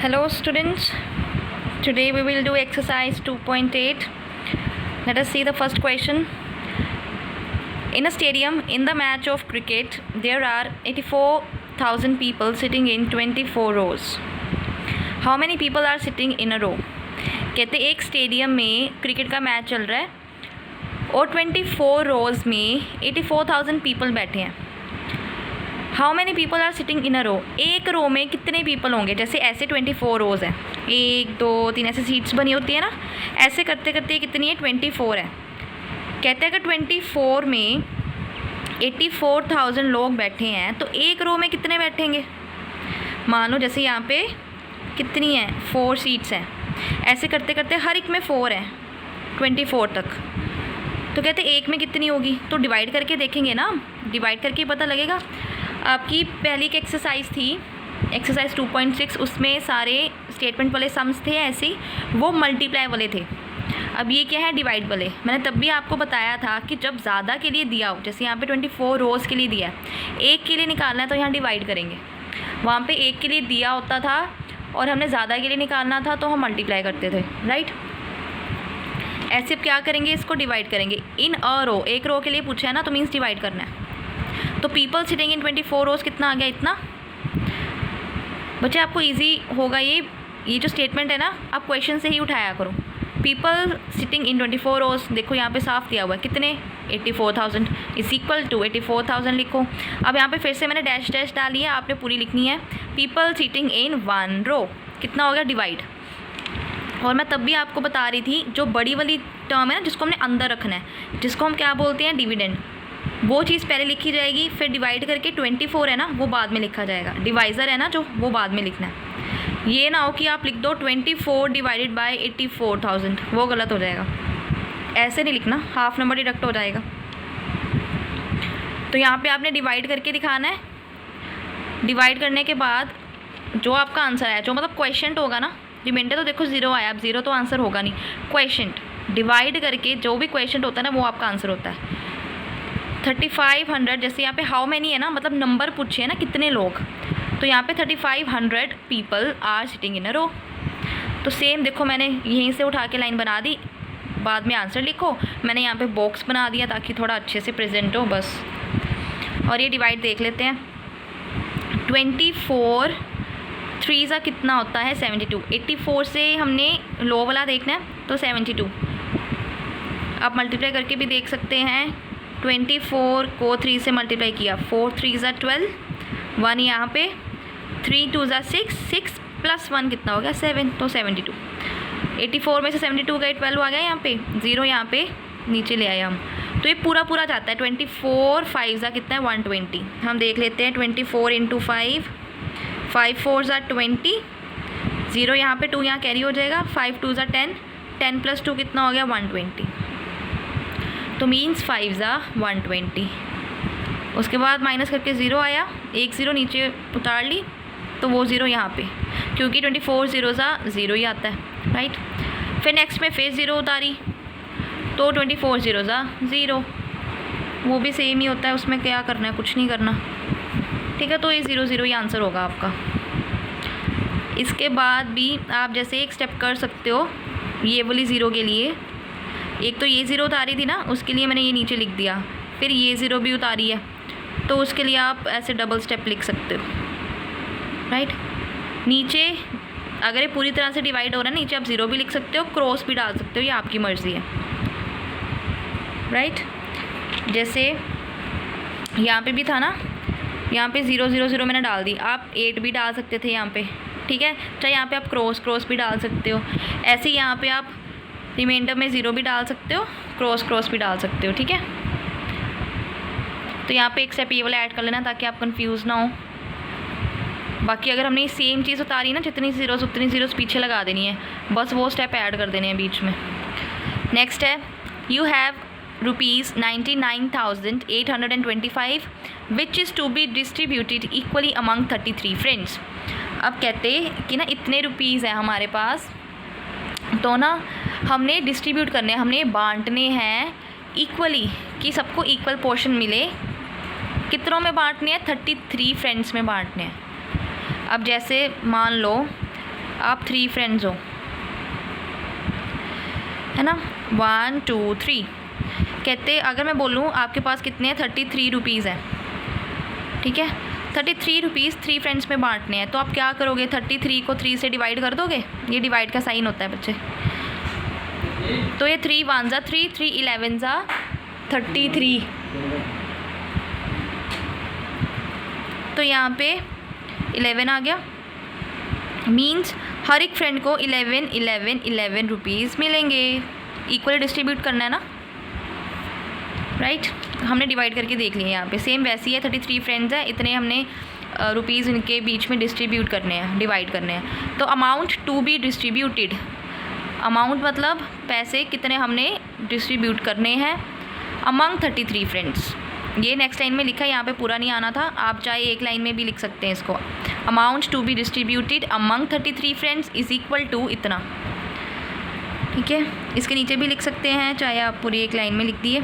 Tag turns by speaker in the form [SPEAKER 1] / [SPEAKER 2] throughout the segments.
[SPEAKER 1] Hello students, today we will do exercise 2.8. Let us see the first question. In a stadium, in the match of cricket, there are 84,000 people sitting in 24 rows. How many people are sitting in a row? कहते एक stadium में cricket का match चल रहा है और 24 रोज़ में 84,000 people बैठे हैं. How many people are sitting in a row. एक रो में कितने पीपल होंगे. जैसे ऐसे 24 रोज़ हैं, 1 2 3 ऐसे सीट्स बनी होती है ना. ऐसे करते करते कितनी है, 24 है. कहते हैं अगर 24 में 84,000 लोग बैठे हैं तो एक रो में कितने बैठेंगे. मान लो जैसे यहाँ पे कितनी है, 4 सीट्स हैं. ऐसे करते करते हर एक में 4 है 24 तक. तो कहते एक में कितनी होगी, तो डिवाइड करके देखेंगे ना. डिवाइड करके पता लगेगा. आपकी पहली की एक्सरसाइज थी, एक्सरसाइज 2.6, उसमें सारे स्टेटमेंट वाले सम्स थे ऐसे, वो मल्टीप्लाई वाले थे. अब ये क्या है, डिवाइड वाले. मैंने तब भी आपको बताया था कि जब ज़्यादा के लिए दिया हो, जैसे यहाँ पे 24 रोज़ के लिए दिया है, एक के लिए निकालना है तो यहाँ डिवाइड करेंगे. वहाँ पे एक के लिए दिया होता था और हमने ज़्यादा के लिए निकालना था तो हम मल्टीप्लाई करते थे, राइट. ऐसे अब क्या करेंगे, इसको डिवाइड करेंगे. इन अ रो, एक रो के लिए पूछा है ना, तो मीन्स डिवाइड करना है. तो पीपल सिटिंग इन 24 रोज़ कितना आ गया, इतना. बच्चे आपको इजी होगा ये जो स्टेटमेंट है ना, आप क्वेश्चन से ही उठाया करो. पीपल सिटिंग इन 24 रोज़, देखो यहाँ पे साफ दिया हुआ है कितने, 84,000 इज इक्वल टू 84,000 लिखो. अब यहाँ पे फिर से मैंने डैश डैश डाली है, आपने पूरी लिखनी है. पीपल सिटिंग इन 1 रो कितना हो गया, डिवाइड. और मैं तब भी आपको बता रही थी, जो बड़ी वाली टर्म है ना, जिसको हमने अंदर रखना है, जिसको हम क्या बोलते हैं, डिविडेंड, वो चीज़ पहले लिखी जाएगी. फिर डिवाइड करके 24 है ना, वो बाद में लिखा जाएगा. डिवाइज़र है ना जो, वो बाद में लिखना है. ये ना हो कि आप लिख दो 24 डिवाइडेड बाय 84,000, वो गलत हो जाएगा. ऐसे नहीं लिखना, हाफ नंबर डिडक्ट हो जाएगा. तो यहाँ पे आपने डिवाइड करके दिखाना है. डिवाइड करने के बाद जो आपका आंसर आया, जो मतलब क्वेश्चन होगा ना, रिमाइंडर तो देखो 0 आया, अब 0 तो आंसर होगा नहीं. क्वेश्चन डिवाइड करके जो भी क्वेश्चन होता है ना, वो आपका आंसर होता है. 3500, जैसे यहाँ पे हाउ मैनी है ना, मतलब नंबर पूछे है ना कितने लोग, तो यहाँ पे 3500 people are sitting in a रो. तो सेम देखो, मैंने यहीं से उठा के लाइन बना दी, बाद में आंसर लिखो. मैंने यहाँ पे बॉक्स बना दिया ताकि थोड़ा अच्छे से प्रेजेंट हो बस. और ये डिवाइड देख लेते हैं. 24 3 सा कितना होता है, 72. 84 से हमने लो वाला देखना है तो 72. आप मल्टीप्लाई करके भी देख सकते हैं. 24 को 3 से मल्टीप्लाई किया, 4 3 ज़ा 12, 1 यहाँ पे, 3 2 ज़ा 6, 6 प्लस 1 कितना हो गया, 7, तो 72. 84 में से 72 गए, 12 आ गया यहाँ पे, 0 यहाँ पे नीचे ले आए हम. तो ये पूरा पूरा जाता है. 24 5 ज़ा कितना है, 120. हम देख लेते हैं. 24 इंटू 5, 5 4 ज़ा 20, 0 यहाँ पे, 2 यहाँ कैरी हो जाएगा, 5 2 ज़ा 10, 10 प्लस 2 कितना हो गया, 120. तो मीन्स 5 ज़ा 120. उसके बाद माइनस करके 0 आया, एक 0 नीचे उतार ली, तो वो 0 यहाँ पे, क्योंकि 24 0 ज़ा 0 ही आता है, राइट. फिर नेक्स्ट में फिर 0 उतारी, तो 24 0 ज़ा 0, वो भी सेम ही होता है. उसमें क्या करना है, कुछ नहीं करना, ठीक है. तो ये 0 0 ही आंसर होगा आपका. इसके बाद भी आप जैसे एक स्टेप कर सकते हो ये वाली 0 के लिए. एक तो ये 0 उतारी थी ना, उसके लिए मैंने ये नीचे लिख दिया. फिर ये 0 भी उतारी है, तो उसके लिए आप ऐसे डबल स्टेप लिख सकते हो, राइट. नीचे अगर ये पूरी तरह से डिवाइड हो रहा है, नीचे आप 0 भी लिख सकते हो, क्रॉस भी डाल सकते हो, ये आपकी मर्ज़ी है, राइट. जैसे यहाँ पे भी था ना, यहाँ पे 0 0 0 मैंने डाल दी, आप 8 भी डाल सकते थे यहाँ पे, ठीक है. चाहे यहाँ पे आप क्रॉस भी डाल सकते हो. ऐसे ही यहाँ पे आप रिमाइंडर में 0 भी डाल सकते हो, क्रॉस भी डाल सकते हो, ठीक है. तो यहाँ पे एक स्टेप ये वाला ऐड कर लेना ताकि आप कंफ्यूज ना हो. बाकी अगर हमने सेम चीज़ उतारी ना, जितनी ज़ीरोस उतनी ज़ीरोस पीछे लगा देनी है, बस वो स्टेप ऐड कर देने हैं बीच में. नेक्स्ट है, you have ₹99,825 which is to be distributed equally among 33 friends. अब कहते कि ना इतने रुपीज़ हैं हमारे पास, तो ना हमने डिस्ट्रीब्यूट करने हैं, हमने बांटने हैं इक्वली, कि सबको इक्वल पोर्शन मिले. कितनों में बांटने हैं, 33 फ्रेंड्स में बांटने हैं. अब जैसे मान लो आप 3 फ्रेंड्स हो, है ना, 1 2 3। कहते अगर मैं बोलूँ आपके पास कितने हैं, 33 रुपीज़ है, ठीक है, 33 रुपीज़ 3 फ्रेंड्स में बांटने हैं, तो आप क्या करोगे, 33 को 3 से डिवाइड कर दोगे, ये डिवाइड का साइन होता है बच्चे। तो ये 3 1 ज़ा 3, 3 11 ज़ा 33, तो यहाँ पे 11 आ गया, मीन्स हर एक फ्रेंड को 11 11 11 रुपीज़ मिलेंगे। इक्वली डिस्ट्रीब्यूट करना है ना, राइट। हमने डिवाइड करके देख लिया, यहाँ पे सेम वैसी है, 33 फ्रेंड्स हैं, इतने हमने रुपीज़ इनके बीच में डिस्ट्रीब्यूट करने हैं, डिवाइड करने हैं। तो amount to be distributed, amount मतलब पैसे कितने हमने डिस्ट्रीब्यूट करने हैं अमंग 33 फ्रेंड्स। ये नेक्स्ट लाइन में लिखा है, यहाँ पे पूरा नहीं आना था, आप चाहे एक लाइन में भी लिख सकते हैं इसको। Amount to be distributed among 33 friends is equal to इतना, ठीक है। इसके नीचे भी लिख सकते हैं, चाहे आप पूरी एक लाइन में लिख दिए।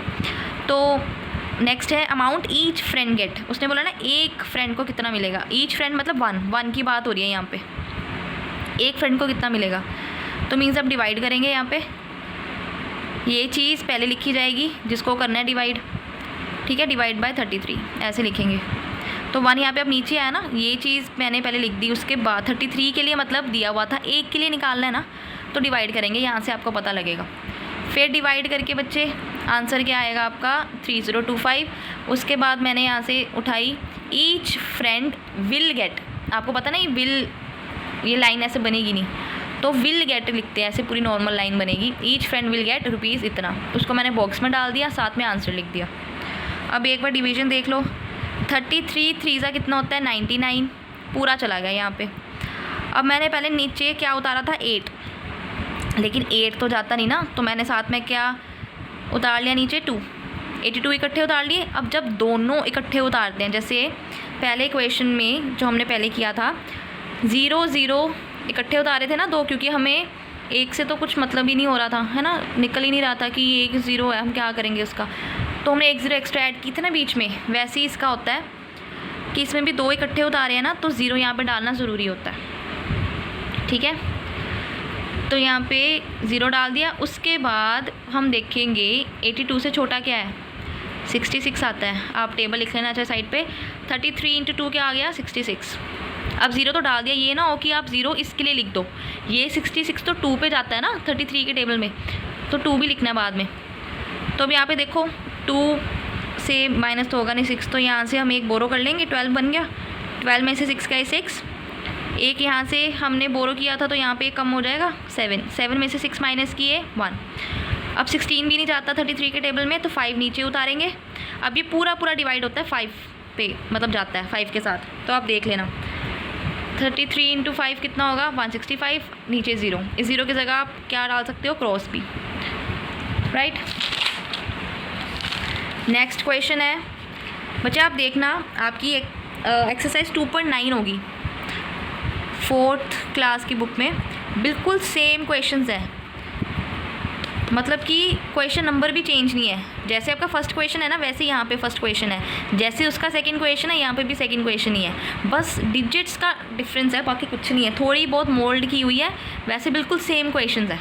[SPEAKER 1] तो नेक्स्ट है अमाउंट ईच फ्रेंड गेट, उसने बोला ना एक फ्रेंड को कितना मिलेगा, ईच फ्रेंड मतलब 1 की बात हो रही है यहाँ पे, एक फ्रेंड को कितना मिलेगा, तो मीन्स अब डिवाइड करेंगे। यहाँ पे ये चीज़ पहले लिखी जाएगी जिसको करना है डिवाइड, ठीक है, डिवाइड बाय 33 ऐसे लिखेंगे। तो 1 यहाँ पे अब नीचे आया ना, ये चीज़ मैंने पहले लिख दी, उसके बाद 33 के लिए मतलब दिया हुआ था, एक के लिए निकालना है ना, तो डिवाइड करेंगे, यहाँ से आपको पता लगेगा। फिर डिवाइड करके बच्चे आंसर क्या आएगा आपका 3025। उसके बाद मैंने यहाँ से उठाई ईच फ्रेंड विल गेट, आपको पता नहीं विल, ये लाइन ऐसे बनेगी नहीं, तो विल गेट लिखते हैं, ऐसे पूरी नॉर्मल लाइन बनेगी, each friend will get rupees इतना, उसको मैंने बॉक्स में डाल दिया, साथ में आंसर लिख दिया। अब एक बार डिवीजन देख लो, 33 3 ज़ा कितना होता है 99, पूरा चला गया यहाँ पे। अब मैंने पहले नीचे क्या उतारा था 8, लेकिन 8 तो जाता नहीं ना, तो मैंने साथ में क्या उतार लिया नीचे 2, 82 इकट्ठे उतार लिए। अब जब दोनों इकट्ठे उतारते हैं, जैसे पहले इक्वेशन में जो हमने पहले किया था 0 0 इकट्ठे उतारे थे ना 2, क्योंकि हमें एक से तो कुछ मतलब ही नहीं हो रहा था, है ना, निकल ही नहीं रहा था कि ये एक 0 है, हम क्या करेंगे उसका, तो हमने 1 0 एक्स्ट्रा ऐड की थी ना बीच में। वैसे ही इसका होता है कि इसमें भी 2 इकट्ठे उतारे हैं ना, तो 0 यहाँ पे डालना ज़रूरी होता है, ठीक है। तो यहाँ पे 0 डाल दिया। उसके बाद हम देखेंगे 82 से छोटा क्या है 66 आता है, आप टेबल लिख लेना चाहे साइड पे। 33 × 2 क्या आ गया 66। अब 0 तो डाल दिया, ये ना हो कि आप 0 इसके लिए लिख दो, ये 66 तो 2 पे जाता है ना 33 के टेबल में, तो 2 भी लिखना है बाद में। तो अब यहाँ पे देखो 2 से माइनस तो होगा नहीं 6, तो यहाँ से हम एक बोरो कर लेंगे, 12 बन गया, 12 में से 6 का 6, एक यहाँ से हमने बोरो किया था तो यहाँ पे कम हो जाएगा 7, 7 में से 6 माइनस किए 1। अब 16 भी नहीं जाता 33 के टेबल में, तो 5 नीचे उतारेंगे। अब ये पूरा डिवाइड होता है 5 पे, मतलब जाता है 5 के साथ, तो आप देख लेना 33 × 5 कितना होगा 165, नीचे 0, इस 0 की जगह आप क्या डाल सकते हो क्रॉस भी, राइट। नेक्स्ट क्वेश्चन है बच्चे, आप देखना आपकी एक्सरसाइज 2.9 होगी 4th क्लास की बुक में, बिल्कुल सेम क्वेश्चंस है, मतलब कि क्वेश्चन नंबर भी चेंज नहीं है, जैसे आपका फर्स्ट क्वेश्चन है ना वैसे यहाँ पे फर्स्ट क्वेश्चन है, जैसे उसका सेकंड क्वेश्चन है यहाँ पे भी सेकंड क्वेश्चन ही है, बस डिजिट्स का डिफरेंस है, बाकी कुछ नहीं है, थोड़ी बहुत मोल्ड की हुई है, वैसे बिल्कुल सेम क्वेश्चंस है,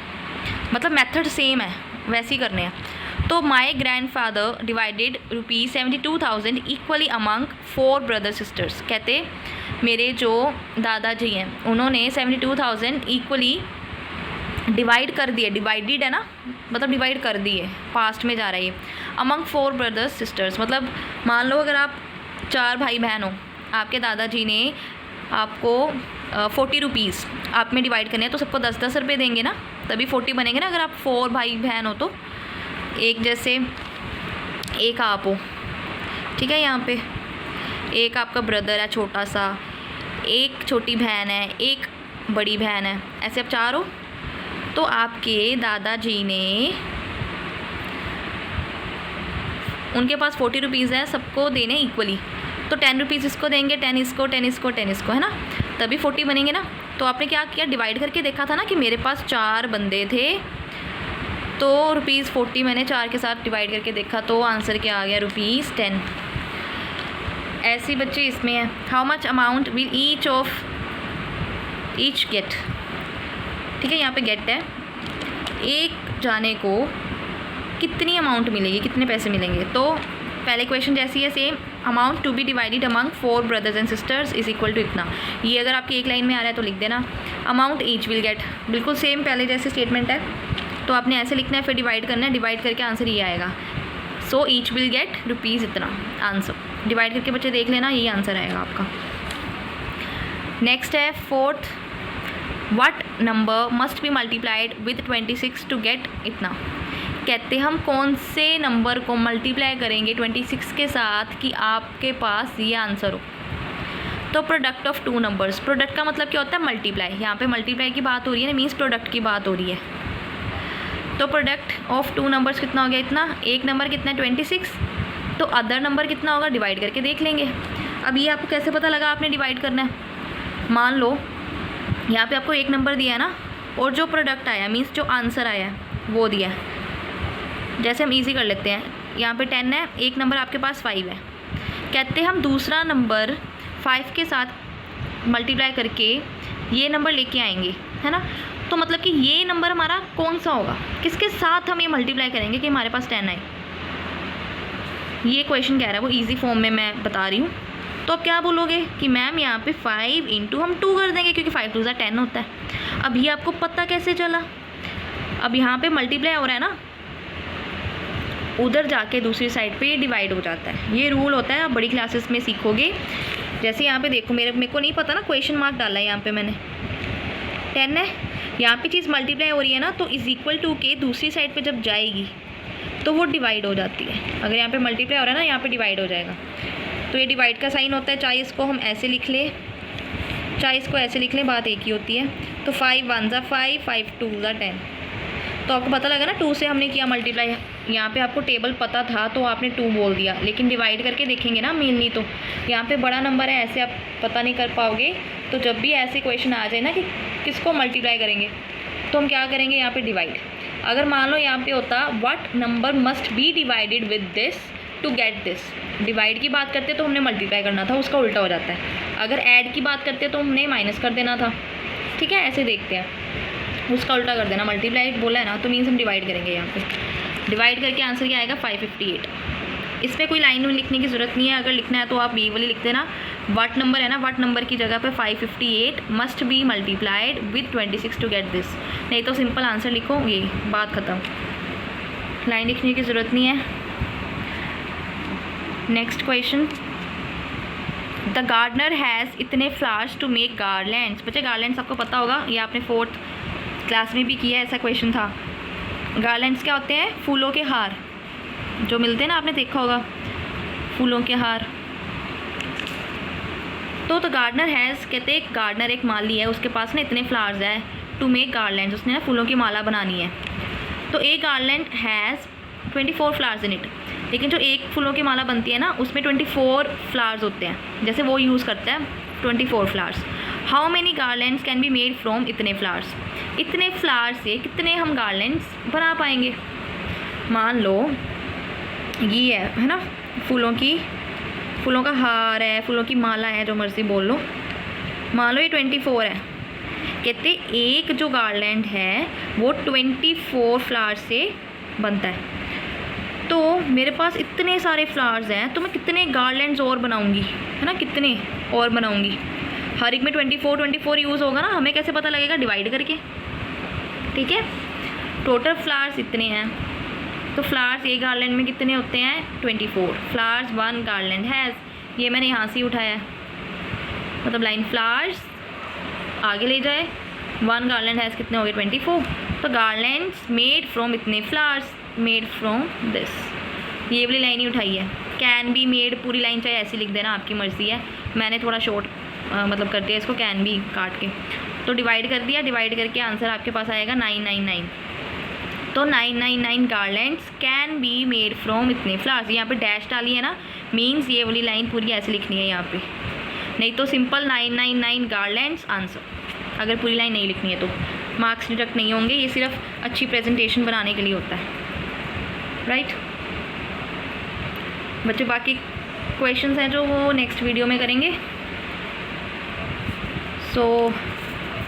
[SPEAKER 1] मतलब मेथड सेम है, वैसे ही करने हैं। तो माई grandfather divided ₹72,000 equally among 4 brother sisters, कहते मेरे जो दादाजी हैं उन्होंने 72,000 इक्वली डिवाइड कर दिए, डिवाइडेड है ना, मतलब डिवाइड कर दिए, पास्ट में जा रहा है ये, अमंग 4 ब्रदर्स सिस्टर्स, मतलब मान लो अगर आप 4 भाई बहन हो, आपके दादाजी ने आपको 40 रुपीज़ आप में डिवाइड करने हैं, तो सबको 10-10 रुपये देंगे ना, तभी 40 बनेंगे ना, अगर आप 4 भाई बहन हो तो, एक जैसे एक आप हो, ठीक है, यहाँ पे एक आपका ब्रदर है छोटा सा, एक छोटी बहन है, एक बड़ी बहन है, ऐसे आप 4 हो, तो आपके दादाजी ने, उनके पास 40 रुपीज़ है, सबको देने इक्वली, तो 10 रुपीज़ इसको देंगे, 10 इसको, 10 इसको, 10 इसको, है ना, तभी 40 बनेंगे ना। तो आपने क्या किया, डिवाइड करके देखा था ना कि मेरे पास 4 बंदे थे, तो ₹40 मैंने 4 के साथ डिवाइड करके देखा, तो आंसर क्या आ गया ₹10। ऐसे बच्चे इसमें है, how much amount will each get, ठीक है, यहाँ पे गेट है, एक जाने को कितनी अमाउंट मिलेगी, कितने पैसे मिलेंगे। तो पहले क्वेश्चन जैसी है same, amount to be divided among 4 brothers and sisters is equal to इतना। ये अगर आपकी एक लाइन में आ रहा है तो लिख देना, अमाउंट ईच विल गेट, बिल्कुल सेम पहले जैसे स्टेटमेंट है, तो आपने ऐसे लिखना है, फिर डिवाइड करना है, डिवाइड करके आंसर ये आएगा। So each will get rupees इतना, आंसर डिवाइड करके बच्चे देख लेना, यही आंसर आएगा आपका। नेक्स्ट है fourth, what number must be multiplied with 26 to get इतना। कहते हम कौन से नंबर को मल्टीप्लाई करेंगे 26 के साथ कि आपके पास ये आंसर हो। तो product of two numbers, product का मतलब क्या होता है, मल्टीप्लाई। यहाँ पे मल्टीप्लाई की बात हो रही है ना, मीन्स प्रोडक्ट की बात हो रही है। तो प्रोडक्ट ऑफ टू नंबर्स कितना हो गया, इतना। एक नंबर कितना है 26, तो अदर नंबर कितना होगा, डिवाइड करके देख लेंगे। अब ये आपको कैसे पता लगा आपने डिवाइड करना है। मान लो यहाँ पे आपको एक नंबर दिया है ना, और जो प्रोडक्ट आया मीन्स जो आंसर आया है वो दिया है। जैसे हम इजी कर लेते हैं, यहाँ पे 10 है, एक नंबर आपके पास 5 है। कहते हैं हम दूसरा नंबर 5 के साथ मल्टीप्लाई करके ये नंबर लेके आएंगे, है ना। तो मतलब कि ये नंबर हमारा कौन सा होगा, किसके साथ हम ये मल्टीप्लाई करेंगे कि हमारे पास 10 आए। ये क्वेश्चन कह रहा है, वो इजी फॉर्म में मैं बता रही हूँ। तो अब क्या बोलोगे कि मैम यहाँ पे 5 इंटू हम 2 कर देंगे, क्योंकि 5 2 10 होता है। अब ये आपको पता कैसे चला, अब यहाँ पे मल्टीप्लाई हो रहा है ना, उधर जाके दूसरी साइड पे ये डिवाइड हो जाता है। ये रूल होता है, आप बड़ी क्लासेस में सीखोगे। जैसे यहाँ पे देखो, मेरे को नहीं पता ना, क्वेश्चन मार्क डाला है यहाँ पे मैंने, 10 है, यहाँ पे चीज़ मल्टीप्लाई हो रही है ना, तो इज इक्वल टू के दूसरी साइड पे जब जाएगी तो वो डिवाइड हो जाती है। अगर यहाँ पे मल्टीप्लाई हो रहा है ना, यहाँ पे डिवाइड हो जाएगा, तो ये डिवाइड का साइन होता है। चाहे इसको हम ऐसे लिख लें, चाहे इसको ऐसे लिख लें, बात एक ही होती है। तो 5 1 ज़ा 5, 5 2 ज़ा 10। तो आपको पता लगा ना, 2 से हमने किया मल्टीप्लाई। यहाँ पे आपको टेबल पता था तो आपने 2 बोल दिया, लेकिन डिवाइड करके देखेंगे ना मेनली, तो यहाँ पे बड़ा नंबर है, ऐसे आप पता नहीं कर पाओगे। तो जब भी ऐसे क्वेश्चन आ जाए ना कि किसको मल्टीप्लाई करेंगे, तो हम क्या करेंगे, यहाँ पे डिवाइड। अगर मान लो यहाँ पे होता what number must be divided with this to get this, divide की बात करते तो हमने मल्टीप्लाई करना था, उसका उल्टा हो जाता है। अगर ऐड की बात करते तो हमने माइनस कर देना था। ठीक है, ऐसे देखते हैं, उसका उल्टा कर देना। मल्टीप्लाई बोला है ना, तो मीन्स हम डिवाइड करेंगे। यहाँ पे डिवाइड करके आंसर क्या आएगा, 558। इसमें कोई लाइन में लिखने की ज़रूरत नहीं है, अगर लिखना है तो आप ये वाली लिख देना। व्हाट नंबर है ना, व्हाट नंबर की जगह पे 558 must be multiplied with 26 to get this. नहीं तो सिंपल आंसर लिखो, ये बात ख़त्म, लाइन लिखने की ज़रूरत नहीं है। Next question, the gardener has इतने फ्लावर्स टू मेक गार्लैंड्स। बच्चे गार्लैंड्स आपको पता होगा, ये आपने 4th क्लास में भी किया, ऐसा क्वेश्चन था। गार्लैंड्स क्या होते हैं, फूलों के हार जो मिलते हैं ना, आपने देखा होगा फूलों के हार। तो द गार्डनर हैज़, कहते हैं गार्डनर एक माली है, उसके पास ना इतने फ्लावर्स है, टू मेक गार्लैंड्स, उसने ना फूलों की माला बनानी है। तो एक garland has 24 flowers in it, लेकिन जो एक फूलों की माला बनती है ना, उसमें 24 फ्लावर्स होते हैं, जैसे वो यूज़ करता है 24 flowers. How many garlands can be made from इतने फ्लावर्स, इतने फ्लावर्स से कितने हम गार्लैंड्स बना पाएंगे। मान लो ये है ना, फूलों का हार है, फूलों की माला है, जो मर्जी बोल लो। मान लो ये 24 है, कहते एक जो गार्लैंड है वो 24 फ्लावर्स से बनता है। तो मेरे पास इतने सारे फ्लावर्स हैं, तो मैं कितने गार्लैंड्स और बनाऊंगी, है ना, कितने और बनाऊंगी। हर एक में 24 यूज़ होगा ना, हमें कैसे पता लगेगा, डिवाइड करके। ठीक है, टोटल फ्लावर्स इतने हैं, तो फ्लावर्स एक गार्लैंड में कितने होते हैं, 24 फ्लावर्स 1 गार्लैंड हैज़, ये मैंने यहाँ से उठाया है, मतलब लाइन फ्लावर्स आगे ले जाए, 1 गार्लैंड हैज़ कितने हो गए, 24। तो गार्लैंड्स मेड फ्रॉम इतने फ्लावर्स मेड फ्रॉम दिस, ये वाली लाइन ही उठाई है। कैन बी मेड पूरी लाइन चाहे ऐसी लिख देना, आपकी मर्ज़ी है, मैंने थोड़ा शॉर्ट मतलब कर दिया इसको, कैन बी काट के। तो डिवाइड कर दिया, डिवाइड करके आंसर आपके पास आएगा 999। तो 999 garlands can be made from इतने फ्लावर्स। यहाँ पे डैश डाली है ना, मीन्स ये वाली लाइन पूरी ऐसे लिखनी है यहाँ पे, नहीं तो सिंपल 999 गार्लैंड्स आंसर। अगर पूरी लाइन नहीं लिखनी है तो मार्क्स डिडक्ट नहीं होंगे, ये सिर्फ अच्छी प्रेजेंटेशन बनाने के लिए होता है, राइट। बच्चे बाकी क्वेश्चंस हैं जो वो नेक्स्ट वीडियो में करेंगे। So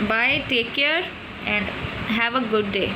[SPEAKER 1] bye, take care. and have a good day.